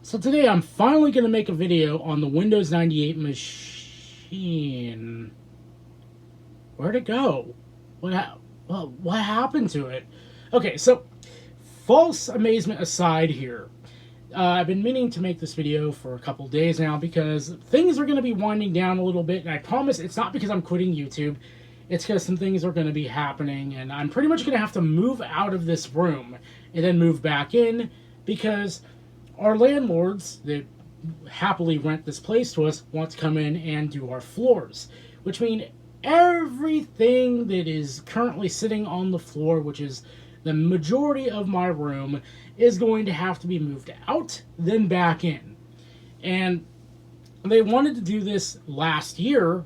So today I'm finally going to make a video on the Windows 98 machine. Where'd it go? What happened to it? Okay, so false amazement aside here. I've been meaning to make this video for a couple days now because things are going to be winding down a little bit, and I promise it's not because I'm quitting YouTube. It's because some things are going to be happening, and I'm pretty much going to have to move out of this room and then move back in because our landlords that happily rent this place to us want to come in and do our floors, which mean everything that is currently sitting on the floor, which is the majority of my room, is going to have to be moved out, then back in. And they wanted to do this last year,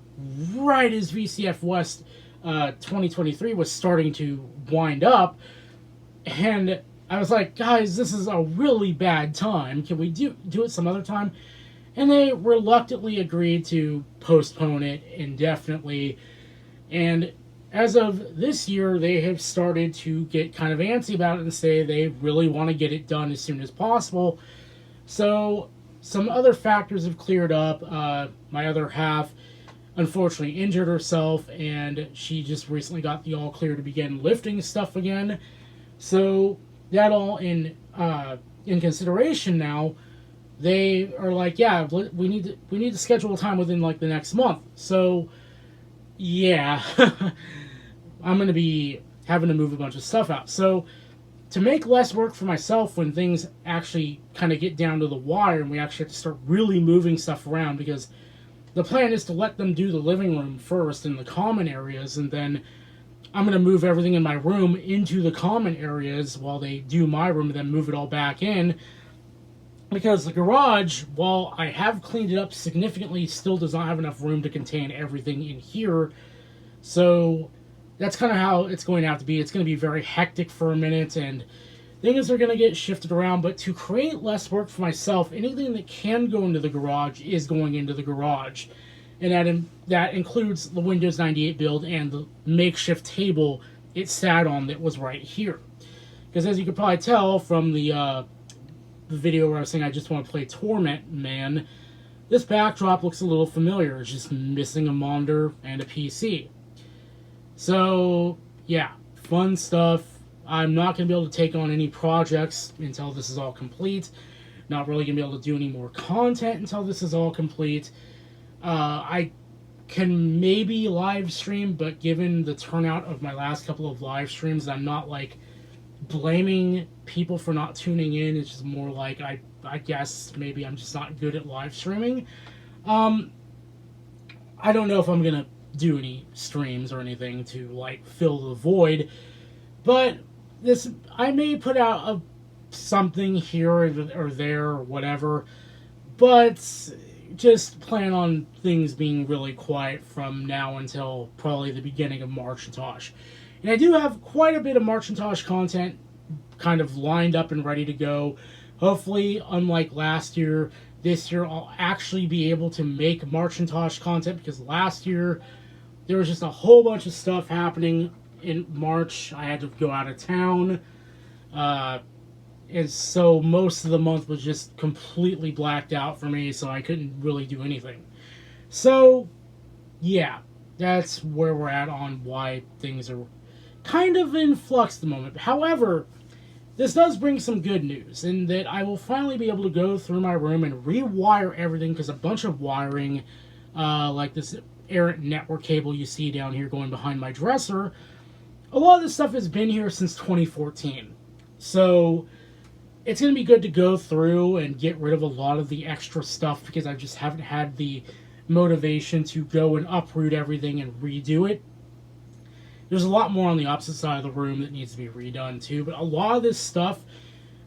right as VCF West 2023 was starting to wind up. And I was like, guys, this is a really bad time. Can we do it some other time? And they reluctantly agreed to postpone it indefinitely. And as of this year, they have started to get kind of antsy about it and say they really want to get it done as soon as possible. So some other factors have cleared up. My other half unfortunately injured herself, and she just recently got the all clear to begin lifting stuff again. So that all in consideration now, they are like, yeah, we need to schedule a time within like the next month. So yeah, I'm gonna be having to move a bunch of stuff out. So to make less work for myself when things actually kind of get down to the wire and we actually have to start really moving stuff around, because the plan is to let them do the living room first and the common areas, and then I'm going to move everything in my room into the common areas while they do my room, and then move it all back in. Because the garage, while I have cleaned it up significantly, still does not have enough room to contain everything in here. So that's kind of how it's going to have to be. It's going to be very hectic for a minute, and things are going to get shifted around. But to create less work for myself, anything that can go into the garage is going into the garage. And that includes the Windows 98 build and the makeshift table it sat on that was right here. Because as you could probably tell from the video where I was saying I just want to play Torment Man, this backdrop looks a little familiar. It's just missing a monitor and a PC. So, yeah, fun stuff. I'm not going to be able to take on any projects until this is all complete. Not really going to be able to do any more content until this is all complete. I can maybe live stream, but given the turnout of my last couple of live streams, I'm not like blaming people for not tuning in. It's just more like I guess maybe I'm just not good at live streaming. I don't know if I'm gonna do any streams or anything to like fill the void, but I may put out something here or there or whatever, but just plan on things being really quiet from now until probably the beginning of Marcintosh. And I do have quite a bit of Marcintosh content kind of lined up and ready to go. Hopefully, unlike last year, this year I'll actually be able to make Marcintosh content, because last year there was just a whole bunch of stuff happening in March. I had to go out of town. And so most of the month was just completely blacked out for me, so I couldn't really do anything. So, yeah, that's where we're at on why things are kind of in flux at the moment. However, this does bring some good news, in that I will finally be able to go through my room and rewire everything, because a bunch of wiring, like this errant network cable you see down here going behind my dresser, a lot of this stuff has been here since 2014. So it's going to be good to go through and get rid of a lot of the extra stuff, because I just haven't had the motivation to go and uproot everything and redo it. There's a lot more on the opposite side of the room that needs to be redone too, but a lot of this stuff,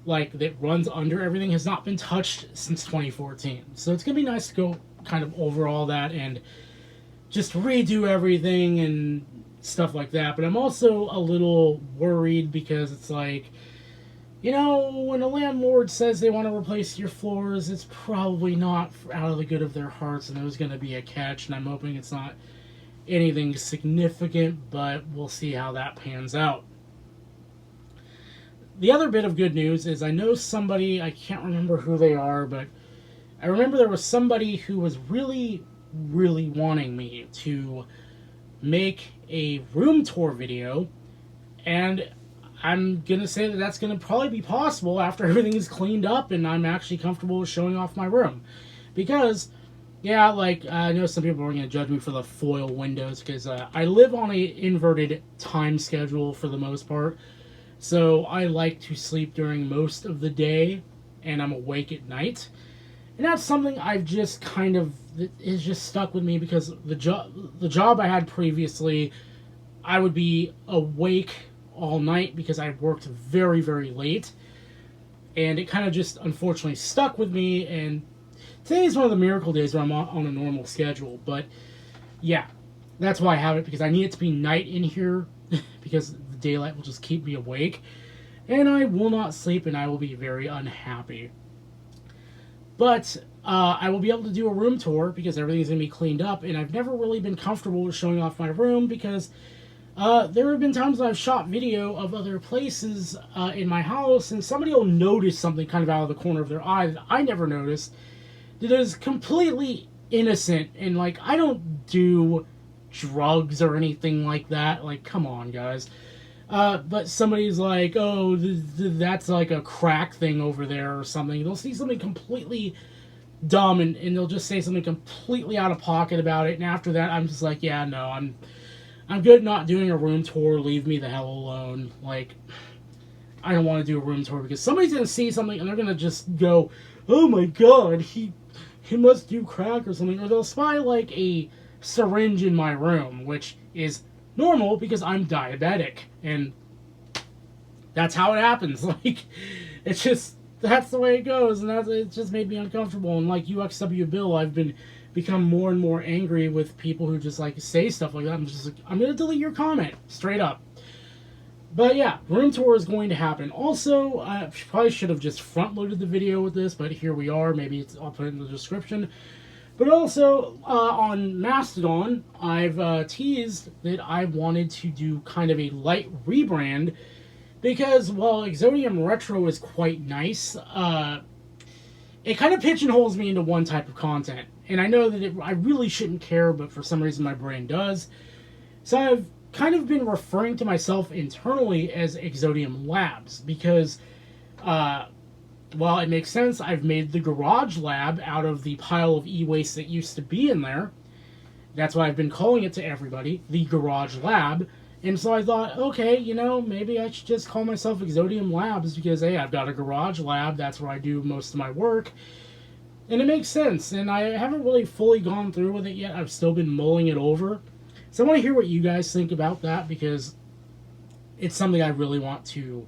like, that runs under everything has not been touched since 2014. So it's going to be nice to go kind of over all that and just redo everything and stuff like that. But I'm also a little worried, because it's like, you know, when a landlord says they want to replace your floors, it's probably not out of the good of their hearts, and there's going to be a catch, and I'm hoping it's not anything significant, but we'll see how that pans out. the other bit of good news is I know somebody, I can't remember who they are, but I remember there was somebody who was really, really wanting me to make a room tour video, and I'm gonna say that that's gonna probably be possible after everything is cleaned up and I'm actually comfortable with showing off my room. Because, yeah, like, I know some people are gonna judge me for the foil windows, because I live on a inverted time schedule for the most part. So I like to sleep during most of the day, and I'm awake at night. And that's something I've just kind of, is just stuck with me, because the job I had previously, I would be awake all night because I worked very, very late. And it kind of just unfortunately stuck with me, and today is one of the miracle days where I'm on a normal schedule. But yeah, that's why I have it, because I need it to be night in here because the daylight will just keep me awake, and I will not sleep, and I will be very unhappy. But I will be able to do a room tour because everything's going to be cleaned up, and I've never really been comfortable with showing off my room because there have been times I've shot video of other places in my house, and somebody will notice something kind of out of the corner of their eye that I never noticed, that is completely innocent, and like, I don't do drugs or anything like that. Like, come on, guys. But somebody's like, oh, that's like a crack thing over there or something. They'll see something completely dumb, and they'll just say something completely out of pocket about it. And after that, I'm just like, yeah, no, I'm good not doing a room tour. Leave me the hell alone. Like, I don't want to do a room tour because somebody's going to see something and they're going to just go, oh my god, he must do crack or something. Or they'll spy like a syringe in my room, which is normal because I'm diabetic, and that's how it happens. Like, it's just, that's the way it goes, and it just made me uncomfortable. And like UXW Bill, I've become more and more angry with people who just like say stuff like that. I'm just like, I'm gonna delete your comment straight up. But yeah, room tour is going to happen. Also, I probably should have just front loaded the video with this, but here we are. Maybe I'll put it in the description. But also, on Mastodon, I've teased that I wanted to do kind of a light rebrand, because while Exodium Retro is quite nice, it kind of pigeonholes me into one type of content. And I know that I really shouldn't care, but for some reason my brain does. So I've kind of been referring to myself internally as Exodium Labs, because while it makes sense, I've made the garage lab out of the pile of e-waste that used to be in there. That's why I've been calling it to everybody, the garage lab. And so I thought, okay, you know, maybe I should just call myself Exodium Labs, because, hey, I've got a garage lab, that's where I do most of my work. And it makes sense, and I haven't really fully gone through with it yet. I've still been mulling it over. So I want to hear what you guys think about that, because it's something I really want to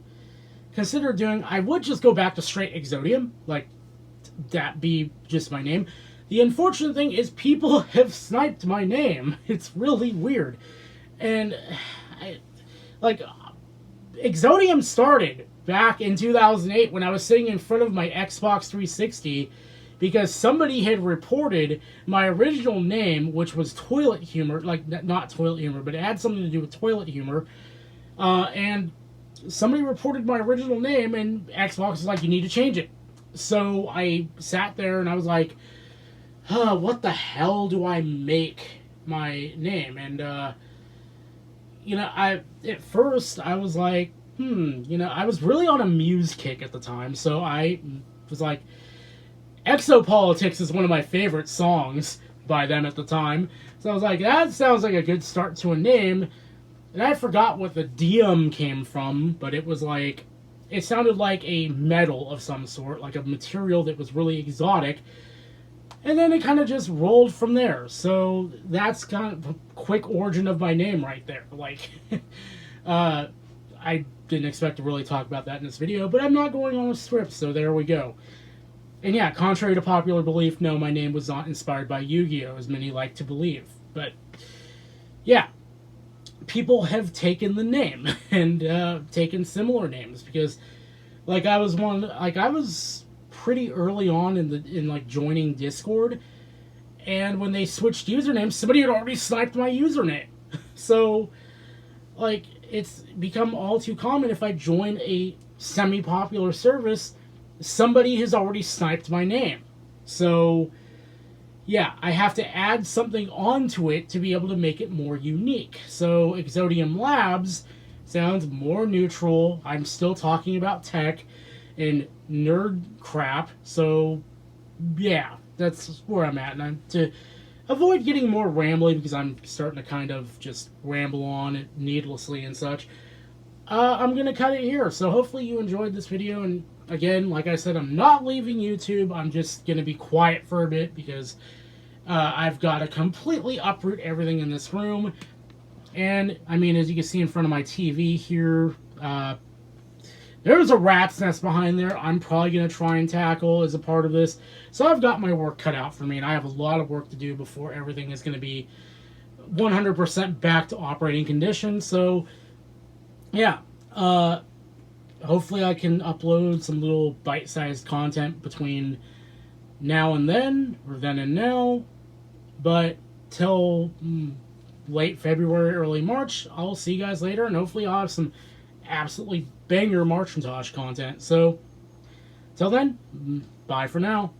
consider doing. I would just go back to straight Exodium, like that be just my name. The unfortunate thing is people have sniped my name. It's really weird. And Exodium started back in 2008 when I was sitting in front of my Xbox 360 because somebody had reported my original name, which was Toilet Humor, like, not Toilet Humor, but it had something to do with Toilet Humor, and somebody reported my original name, and Xbox was like, you need to change it. So I sat there and I was like, what the hell do I make my name? And, you know, at first I was like, you know, I was really on a Muse kick at the time, so I was like, Exopolitics is one of my favorite songs by them at the time. So I was like, that sounds like a good start to a name. And I forgot what the Diem came from, but it was like, it sounded like a metal of some sort, like a material that was really exotic. And then it kind of just rolled from there. So that's kind of a quick origin of my name right there. Like, I didn't expect to really talk about that in this video, but I'm not going on a script, so there we go. And yeah, contrary to popular belief, no, my name was not inspired by Yu-Gi-Oh!, as many like to believe. But, yeah, people have taken the name, and taken similar names, because, like, I was pretty early on in joining Discord, and when they switched usernames, somebody had already sniped my username. So, like, it's become all too common if I join a semi-popular service, somebody has already sniped my name. So, yeah, I have to add something onto it to be able to make it more unique. So, Exodium Labs sounds more neutral. I'm still talking about tech and nerd crap. So, yeah, that's where I'm at. And I'm to avoid getting more rambly because I'm starting to kind of just ramble on it needlessly and such. I'm going to cut it here. So hopefully you enjoyed this video. And again, like I said, I'm not leaving YouTube. I'm just going to be quiet for a bit because I've got to completely uproot everything in this room. And, I mean, as you can see in front of my TV here, there's a rat's nest behind there I'm probably going to try and tackle as a part of this. So I've got my work cut out for me, and I have a lot of work to do before everything is going to be 100% back to operating condition. So, yeah, hopefully I can upload some little bite-sized content between now and then, or then and now. But till late February, early March, I'll see you guys later, and hopefully I'll have some absolutely banger Marchintosh content. So, till then, bye for now.